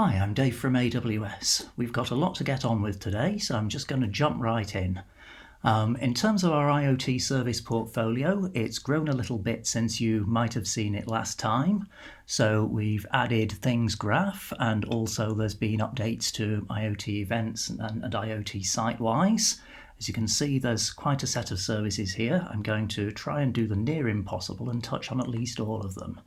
Hi, I'm Dave from AWS. We've got a lot to get on with today, so I'm just going to jump right in. In terms of our IoT service portfolio, it's grown a little bit since you might have seen it last time. So we've added Things Graph, and also there's been updates to IoT events and IoT Sitewise. As you can see, there's quite a set of services here. I'm going to try and do the near impossible and touch on at least all of them.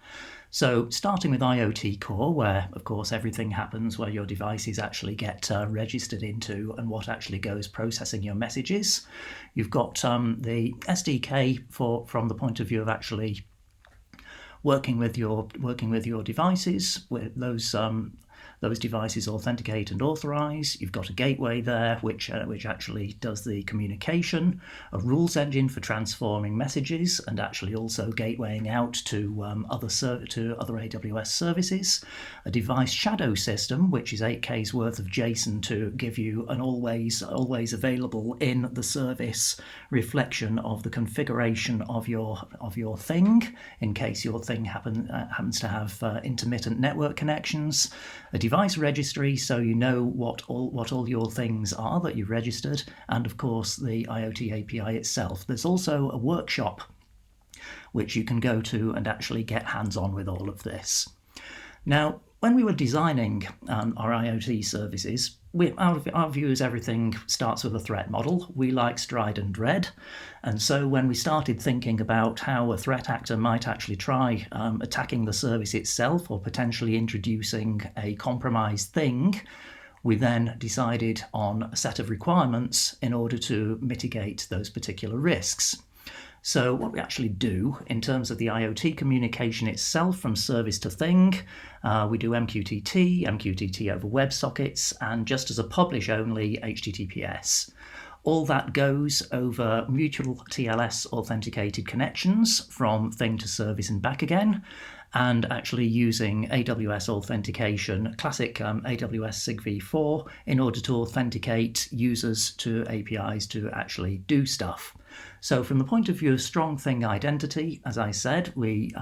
So starting with IoT Core, where of course everything happens where your devices actually get registered into and what actually goes processing your messages. You've got the SDK from the point of view of actually working with your devices, with those devices authenticate and authorize. You've got a gateway there, which actually does the communication, a rules engine for transforming messages, and actually also gatewaying out to other AWS services. A device shadow system, which is 8K's worth of JSON to give you an always available in the service reflection of the configuration of your thing, in case your thing happens to have intermittent network connections. A device registry, so you know what all your things are that you've registered, and of course the IoT API itself. There's also a workshop which you can go to and actually get hands-on with all of this. Now, when we were designing our IoT services, our view is everything starts with a threat model. We like stride and dread. And so when we started thinking about how a threat actor might actually try attacking the service itself or potentially introducing a compromised thing, we then decided on a set of requirements in order to mitigate those particular risks. So what we actually do in terms of the IoT communication itself from service to thing, we do MQTT over WebSockets, and just as a publish only HTTPS. All that goes over mutual TLS authenticated connections from thing to service and back again, and actually using AWS authentication, classic AWS SIG-v4, in order to authenticate users to APIs to actually do stuff. So from the point of view of strong thing identity, as I said, we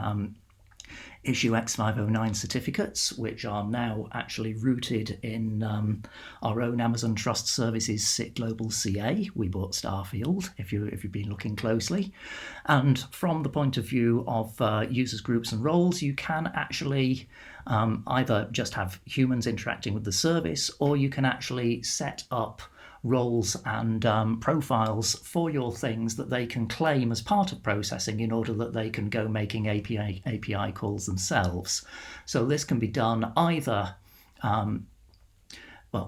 issue X509 certificates, which are now actually rooted in our own Amazon Trust Services SIT Global CA. We bought Starfield, if you've been looking closely. And from the point of view of users, groups and roles, you can actually either just have humans interacting with the service, or you can actually set up roles and profiles for your things that they can claim as part of processing in order that they can go making API calls themselves. So this can be done either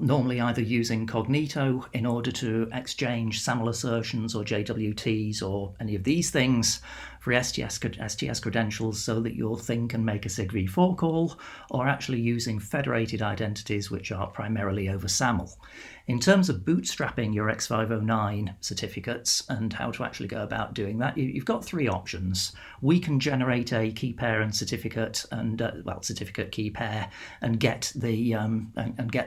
normally either using Cognito in order to exchange SAML assertions or JWTs or any of these things for STS credentials so that your thing can make a SIG-v4 call, or actually using federated identities, which are primarily over SAML. In terms of bootstrapping your X509 certificates and how to actually go about doing that, you've got three options. We can generate a key pair and certificate and certificate key pair and get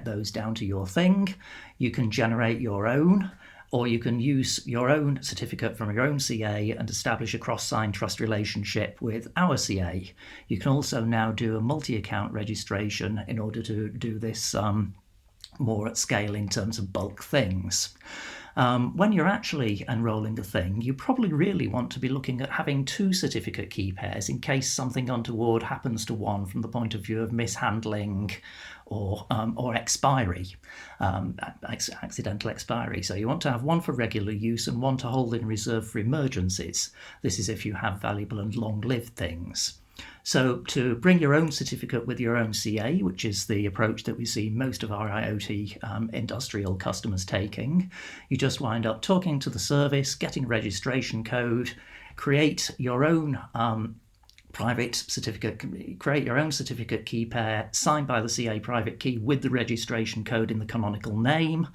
those down to your thing. You can generate your own, or you can use your own certificate from your own CA and establish a cross-sign trust relationship with our CA. You can also now do a multi-account registration in order to do this more at scale in terms of bulk things. When you're actually enrolling a thing, you probably really want to be looking at having two certificate key pairs in case something untoward happens to one from the point of view of mishandling or expiry, accidental expiry. So you want to have one for regular use and one to hold in reserve for emergencies. This is if you have valuable and long-lived things. So to bring your own certificate with your own CA, which is the approach that we see most of our IoT industrial customers taking, you just wind up talking to the service, getting a registration code, create your own private certificate, create your own certificate key pair signed by the CA private key with the registration code in the canonical name,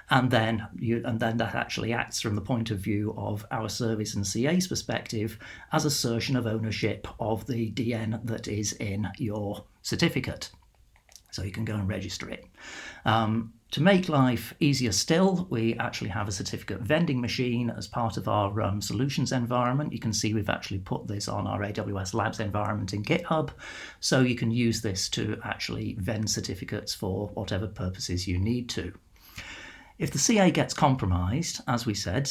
and then that actually acts from the point of view of our service and CA's perspective as assertion of ownership of the DN that is in your certificate. So you can go and register it. To make life easier still, we actually have a certificate vending machine as part of our solutions environment. You can see we've actually put this on our AWS Labs environment in GitHub, so you can use this to actually vend certificates for whatever purposes you need to. If the CA gets compromised, as we said,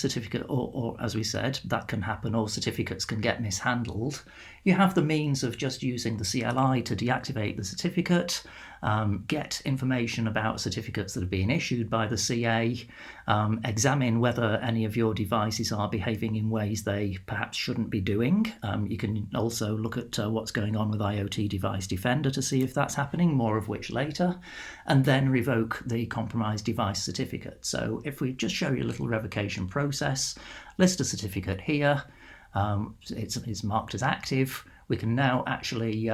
or as we said, that can happen, or certificates can get mishandled, you have the means of just using the CLI to deactivate the certificate, get information about certificates that have been issued by the CA, examine whether any of your devices are behaving in ways they perhaps shouldn't be doing. You can also look at what's going on with IoT Device Defender to see if that's happening, more of which later, and then revoke the compromised device certificate. So if we just show you a little revocation process, list a certificate here, it's marked as active. We can now actually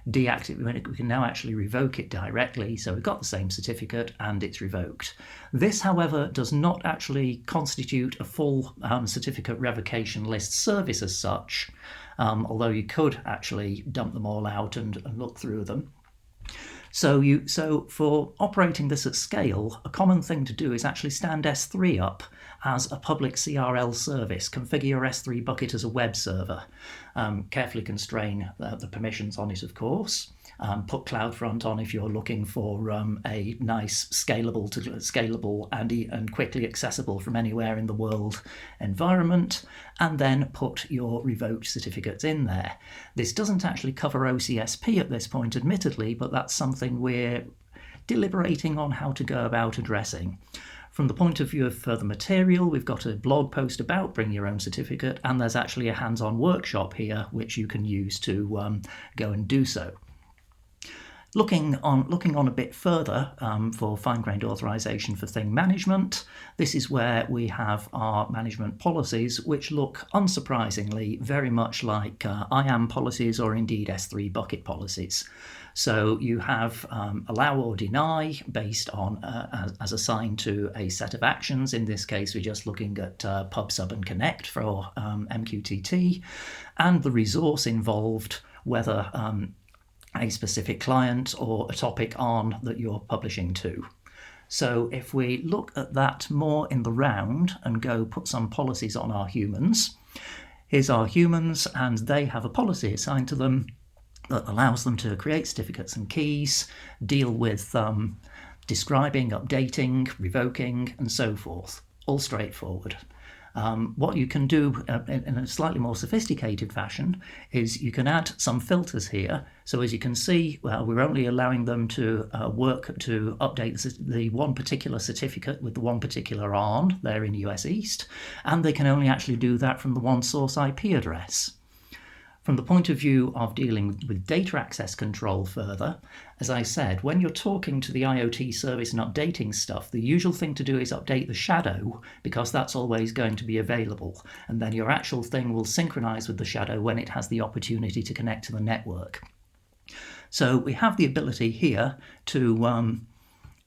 deactivate. We can now actually revoke it directly. So we've got the same certificate and it's revoked. This, however, does not actually constitute a full certificate revocation list service as such, although you could actually dump them all out and look through them. So for operating this at scale, a common thing to do is actually stand S3 up as a public CRL service. Configure your S3 bucket as a web server. Carefully constrain the permissions on it, of course. Put CloudFront on if you're looking for a nice scalable and quickly accessible from anywhere in the world environment, and then put your revoked certificates in there. This doesn't actually cover OCSP at this point, admittedly, but that's something we're deliberating on how to go about addressing. From the point of view of further material, we've got a blog post about bring your own certificate, and there's actually a hands-on workshop here which you can use to go and do so. Looking on a bit further for fine-grained authorization for thing management, this is where we have our management policies, which look unsurprisingly very much like IAM policies or indeed S3 bucket policies. So you have allow or deny based on as assigned to a set of actions. In this case, we're just looking at pub, sub, and connect for MQTT, and the resource involved, whether a specific client or a topic on that you're publishing to. So if we look at that more in the round and go put some policies on our humans, here's our humans, and they have a policy assigned to them that allows them to create certificates and keys, deal with describing, updating, revoking, and so forth. All straightforward. What you can do in a slightly more sophisticated fashion is you can add some filters here. So as you can see, we're only allowing them to work to update the one particular certificate with the one particular ARN there in US East, and they can only actually do that from the one source IP address. From the point of view of dealing with data access control further, as I said, when you're talking to the IoT service and updating stuff, the usual thing to do is update the shadow, because that's always going to be available. And then your actual thing will synchronize with the shadow when it has the opportunity to connect to the network. So we have the ability here to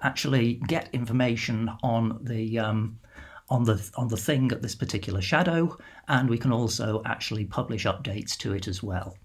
actually get information on the thing at this particular shadow, and we can also actually publish updates to it as well.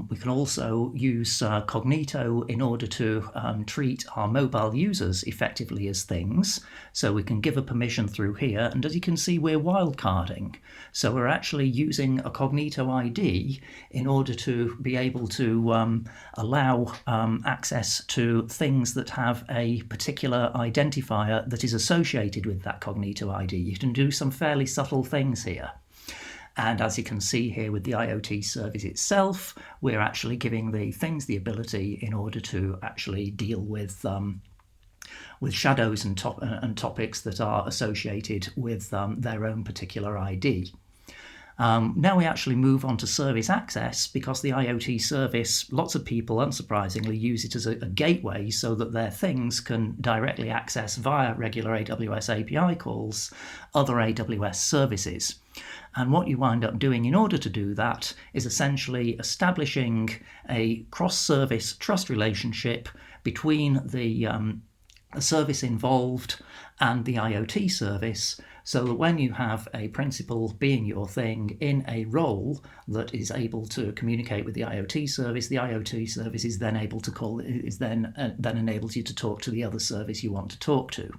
We can also use Cognito in order to treat our mobile users effectively as things. So we can give a permission through here, and as you can see, we're wildcarding. So we're actually using a Cognito ID in order to be able to allow access to things that have a particular identifier that is associated with that Cognito ID. You can do some fairly subtle things here. And as you can see here with the IoT service itself, we're actually giving the things the ability in order to actually deal with shadows and topics that are associated with their own particular ID. Now we actually move on to service access, because the IoT service, lots of people, unsurprisingly, use it as a gateway so that their things can directly access via regular AWS API calls other AWS services. And what you wind up doing in order to do that is essentially establishing a cross-service trust relationship between the the service involved, and the IoT service, so that when you have a principal being your thing in a role that is able to communicate with the IoT service is then able to then enables you to talk to the other service you want to talk to.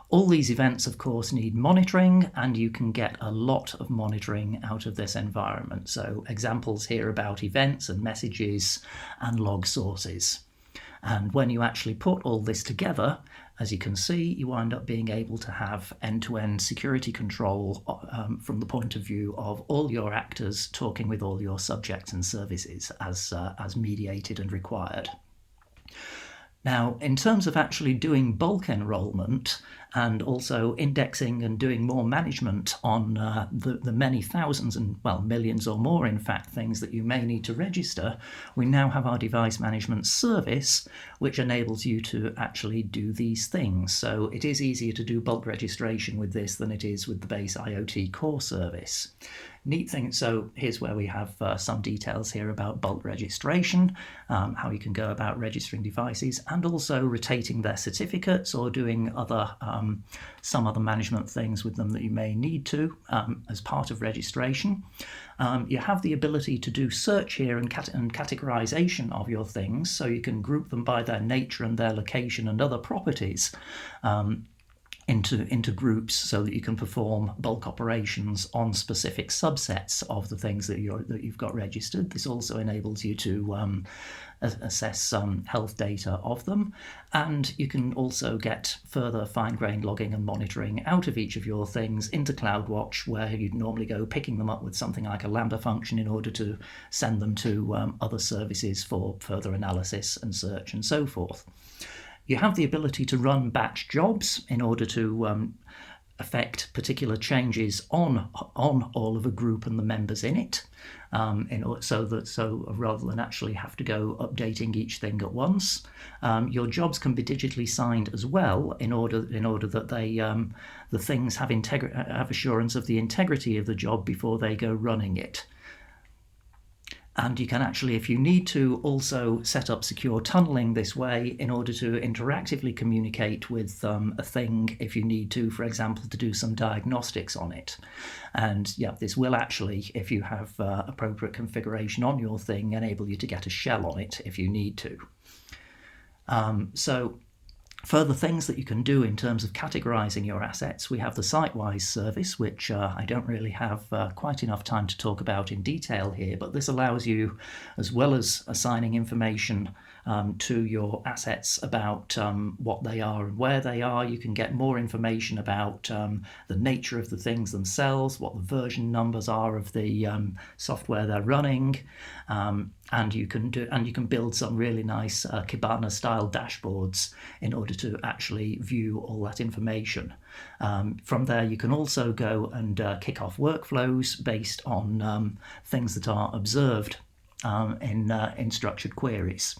All these events, of course, need monitoring, and you can get a lot of monitoring out of this environment. So examples here about events and messages and log sources. And when you actually put all this together, as you can see, you wind up being able to have end-to-end security control from the point of view of all your actors talking with all your subjects and services as mediated and required. Now, in terms of actually doing bulk enrollment and also indexing and doing more management on the many thousands and, well, millions or more, in fact, things that you may need to register, we now have our device management service, which enables you to actually do these things. So it is easier to do bulk registration with this than it is with the base IoT core service. Neat thing, so here's where we have some details here about bulk registration, how you can go about registering devices, and also rotating their certificates or doing some other management things with them that you may need to as part of registration. You have the ability to do search here and categorization of your things, so you can group them by their nature and their location and other properties into groups, so that you can perform bulk operations on specific subsets of the things that you've got registered. This also enables you to assess health data of them, and you can also get further fine-grained logging and monitoring out of each of your things into CloudWatch, where you'd normally go picking them up with something like a Lambda function in order to send them to other services for further analysis and search and so forth. You have the ability to run batch jobs in order to affect particular changes on all of a group and the members in it, so rather than actually have to go updating each thing at once. Your jobs can be digitally signed as well, in order that the things have assurance of the integrity of the job before they go running it. And you can actually, if you need to, also set up secure tunneling this way in order to interactively communicate with a thing if you need to, for example, to do some diagnostics on it. And yeah, this will actually, if you have appropriate configuration on your thing, enable you to get a shell on it if you need to. So further things that you can do in terms of categorizing your assets, we have the Sitewise service, which I don't really have quite enough time to talk about in detail here, but this allows you, as well as assigning information to your assets about what they are and where they are, you can get more information about the nature of the things themselves, what the version numbers are of the software they're running, and you can build some really nice Kibana style dashboards in order to actually view all that information. From there, you can also go and kick off workflows based on things that are observed in structured queries.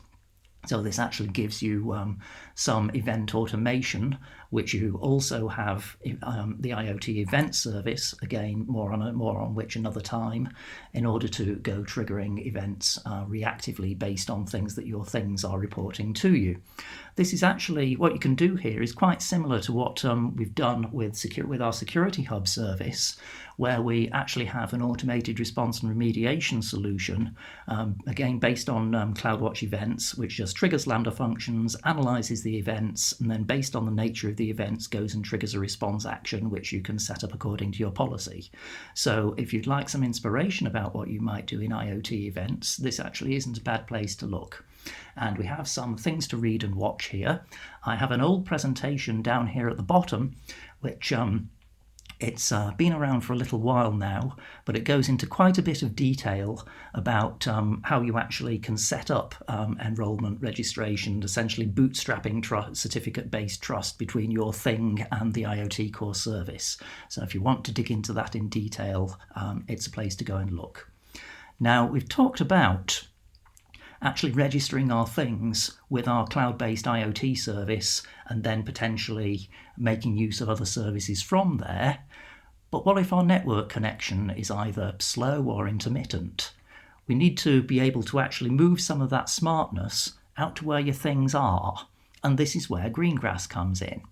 So this actually gives you some event automation, which you also have the IoT event service, again, more on which another time, in order to go triggering events reactively based on things that your things are reporting to you. This is actually, what you can do here is quite similar to what we've done with our Security Hub service, where we actually have an automated response and remediation solution, again based on CloudWatch events, which just triggers Lambda functions, analyzes the events, and then based on the nature of the events goes and triggers a response action, which you can set up according to your policy. So if you'd like some inspiration about what you might do in IoT events, this actually isn't a bad place to look. And we have some things to read and watch here. I have an old presentation down here at the bottom, which it's been around for a little while now, but it goes into quite a bit of detail about how you actually can set up enrollment registration, essentially bootstrapping certificate-based trust between your thing and the IoT core service. So if you want to dig into that in detail, it's a place to go and look. Now, we've talked about actually registering our things with our cloud-based IoT service and then potentially making use of other services from there. But what if our network connection is either slow or intermittent? We need to be able to actually move some of that smartness out to where your things are And this is where Greengrass comes in.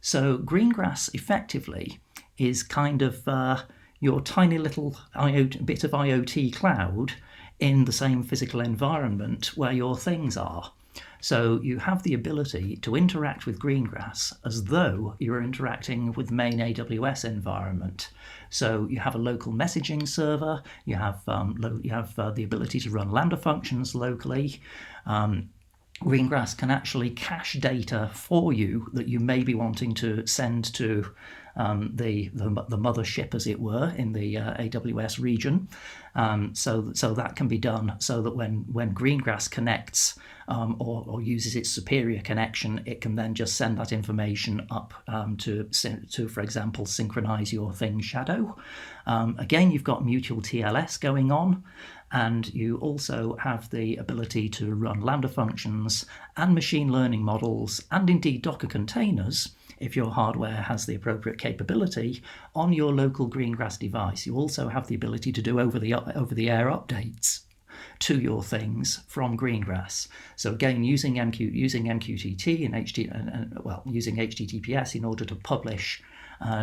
So Greengrass effectively is kind of your tiny little bit of IoT cloud in the same physical environment where your things are. So you have the ability to interact with Greengrass as though you're interacting with the main AWS environment. So you have a local messaging server, you have the ability to run Lambda functions locally. Greengrass can actually cache data for you that you may be wanting to send to the mothership, as it were, in the AWS region. So that can be done so that when Greengrass connects or uses its superior connection, it can then just send that information up to, for example, synchronize your thing shadow. Again, you've got mutual TLS going on. And you also have the ability to run Lambda functions and machine learning models, and indeed Docker containers, if your hardware has the appropriate capability, on your local Greengrass device. You also have the ability to do over-the-air updates to your things from Greengrass. So again, using MQTT and using HTTPS in order to publish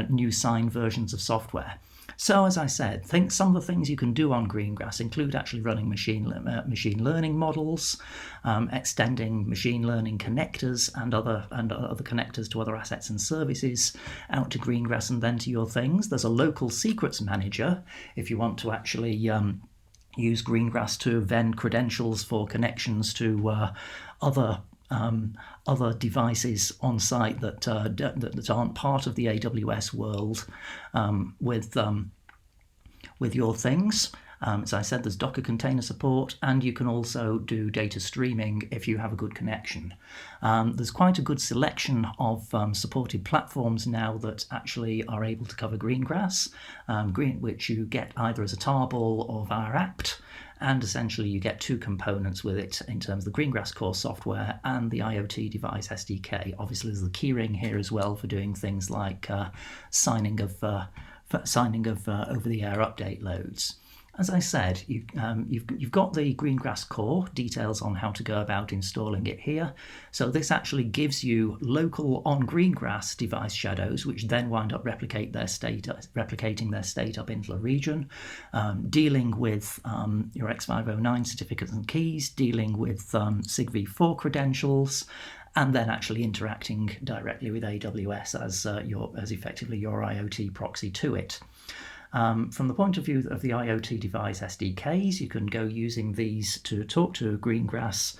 new signed versions of software. So as I said, some of the things you can do on Greengrass include actually running machine learning models, extending machine learning connectors and other connectors to other assets and services out to Greengrass and then to your things. There's a local secrets manager if you want to actually use Greengrass to vend credentials for connections to other devices on site that aren't part of the AWS world with your things. As I said, there's Docker container support, and you can also do data streaming if you have a good connection. There's quite a good selection of supported platforms now that actually are able to cover Greengrass, which you get either as a tarball or via apt. And essentially you get two components with it in terms of the Greengrass core software and the IoT device SDK. Obviously there's the keyring here as well for doing things like signing of over-the-air update loads. As I said, you've got the Greengrass core, details on how to go about installing it here. So this actually gives you local on Greengrass device shadows, which then wind up replicating their state up into the region, dealing with your X509 certificates and keys, dealing with SIG-v4 credentials, and then actually interacting directly with AWS as effectively your IoT proxy to it. From the point of view of the IoT device SDKs, you can go using these to talk to Greengrass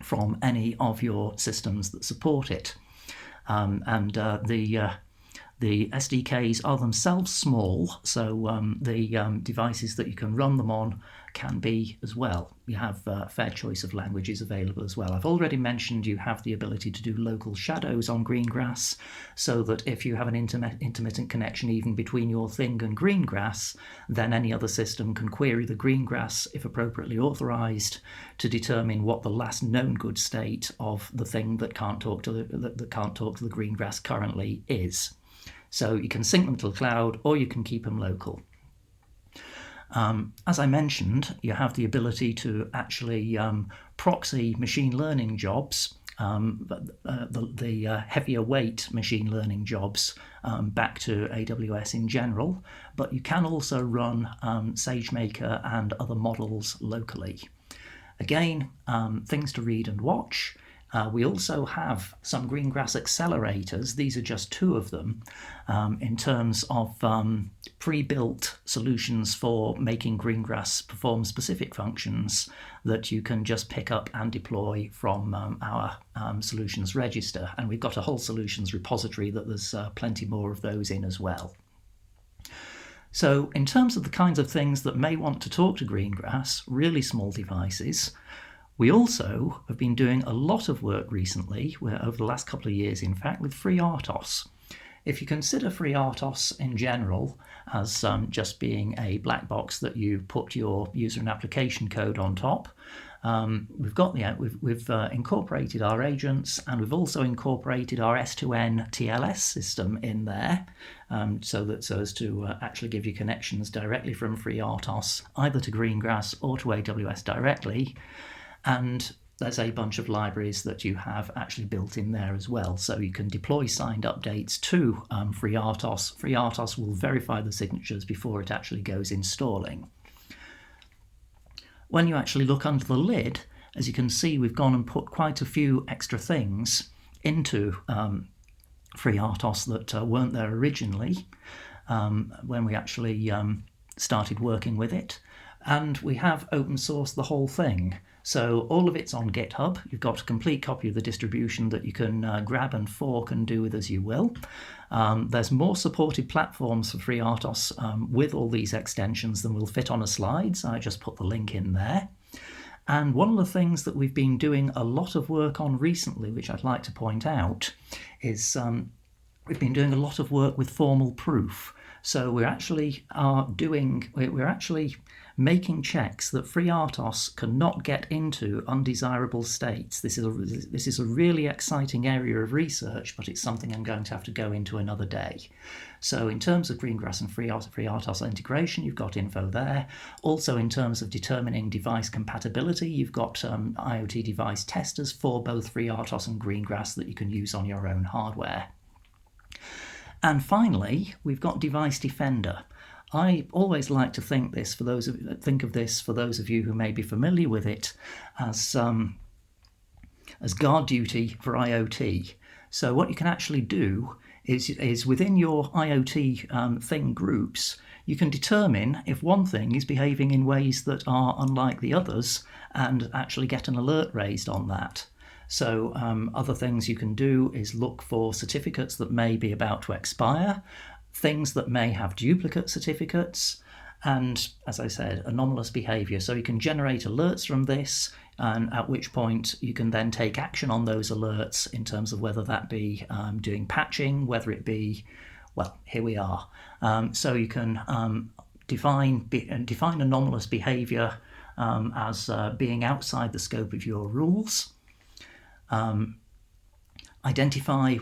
from any of your systems that support it. The SDKs are themselves small, so the devices that you can run them on can be as well. You have a fair choice of languages available as well. I've already mentioned you have the ability to do local shadows on Greengrass, so that if you have an intermittent connection even between your thing and Greengrass, then any other system can query the Greengrass, if appropriately authorized, to determine what the last known good state of the thing that can't talk to the Greengrass currently is. So you can sync them to the cloud, or you can keep them local. As I mentioned, you have the ability to actually proxy machine learning jobs, the heavier weight machine learning jobs back to AWS in general, but you can also run SageMaker and other models locally. Again, things to read and watch. We also have some Greengrass accelerators. These are just two of them in terms of pre-built solutions for making Greengrass perform specific functions that you can just pick up and deploy from our solutions register. And we've got a whole solutions repository that there's plenty more of those in as well. So in terms of the kinds of things that may want to talk to Greengrass, really small devices, we also have been doing a lot of work recently, over the last couple of years in fact, with FreeRTOS. If you consider FreeRTOS in general as just being a black box that you put your user and application code on top, we've incorporated our agents, and we've also incorporated our S2N TLS system in there, so as to actually give you connections directly from FreeRTOS either to Greengrass or to AWS directly. And there's a bunch of libraries that you have actually built in there as well. So you can deploy signed updates to FreeRTOS. FreeRTOS will verify the signatures before it actually goes installing. When you actually look under the lid, as you can see, we've gone and put quite a few extra things into FreeRTOS that weren't there originally when we actually started working with it. And we have open sourced the whole thing. So all of it's on GitHub. You've got a complete copy of the distribution that you can grab and fork and do with as you will. There's more supported platforms for FreeRTOS with all these extensions than will fit on a slide, so I just put the link in there. And one of the things that we've been doing a lot of work on recently, which I'd like to point out, is we've been doing a lot of work with formal proof. So we're actually making checks that FreeRTOS cannot get into undesirable states. This is a really exciting area of research, but it's something I'm going to have to go into another day. So in terms of Greengrass and FreeRTOS integration, you've got info there. Also in terms of determining device compatibility, you've got IoT device testers for both FreeRTOS and Greengrass that you can use on your own hardware. And finally, we've got Device Defender. I always like to think of this for those of you who may be familiar with it as guard duty for IoT. So what you can actually do is within your IoT thing groups, you can determine if one thing is behaving in ways that are unlike the others and actually get an alert raised on that. So other things you can do is look for certificates that may be about to expire, things that may have duplicate certificates, and, as I said, anomalous behavior. So you can generate alerts from this, and at which point you can then take action on those alerts in terms of whether that be doing patching, whether it be, well, here we are. So you can define anomalous behavior as being outside the scope of your rules. Identify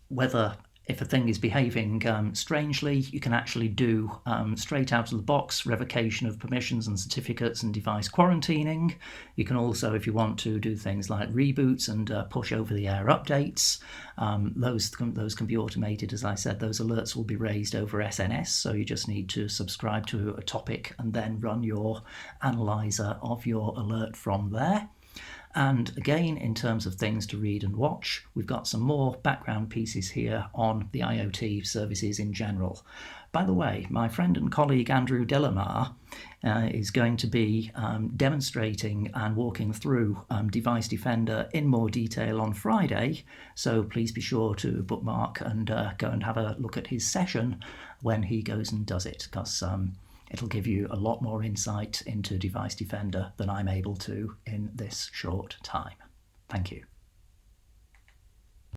whether, if a thing is behaving strangely, you can actually do straight out of the box revocation of permissions and certificates and device quarantining. You can also, if you want to, do things like reboots and push over-the-air updates. Those can be automated, as I said. Those alerts will be raised over SNS, so you just need to subscribe to a topic and then run your analyzer of your alert from there. And again, in terms of things to read and watch, we've got some more background pieces here on the IoT services in general. By the way, my friend and colleague Andrew Delamar is going to be demonstrating and walking through Device Defender in more detail on Friday, so please be sure to bookmark and go and have a look at his session when he goes and does it, because it'll give you a lot more insight into Device Defender than I'm able to in this short time. Thank you.